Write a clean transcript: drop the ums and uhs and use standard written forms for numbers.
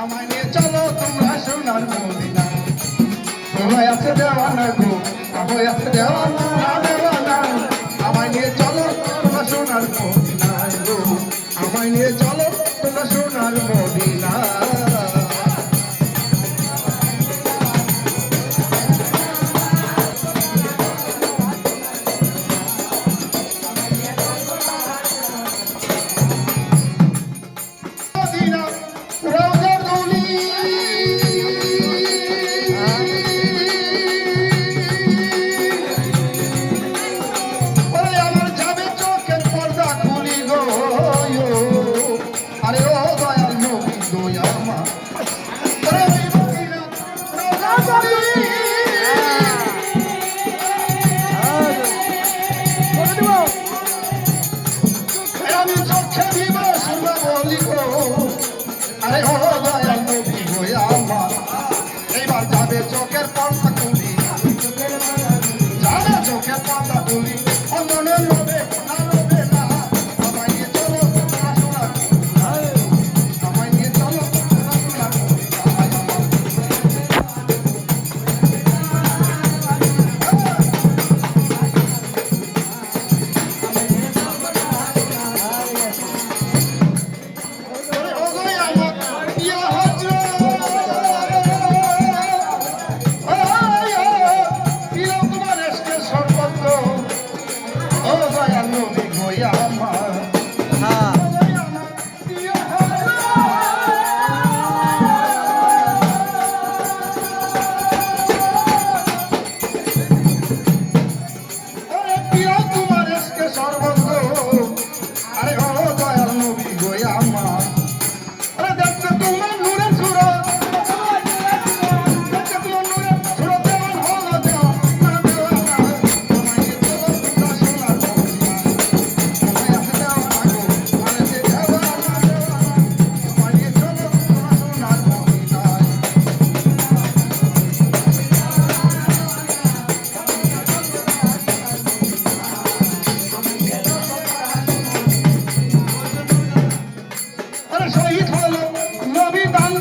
আমায় নিয়ে চলো তোমরা সোনার মদিনা তোমায় আছে দেওয়ানা গো আমায় আছে দেওয়ানা দেওয়ানা আমায় নিয়ে চলো তোমরা সোনার মদিনা গো আমায় নিয়ে চলো তোমরা সোনার মদিনা চোখের পর্দা খুলি যারা চোখের পর্দা খুলি অমনে রবে না রবে না আমায় নিয়ে চলো সোনা আমায় নিয়ে চলো সোনা শহীদ হলো নবী দান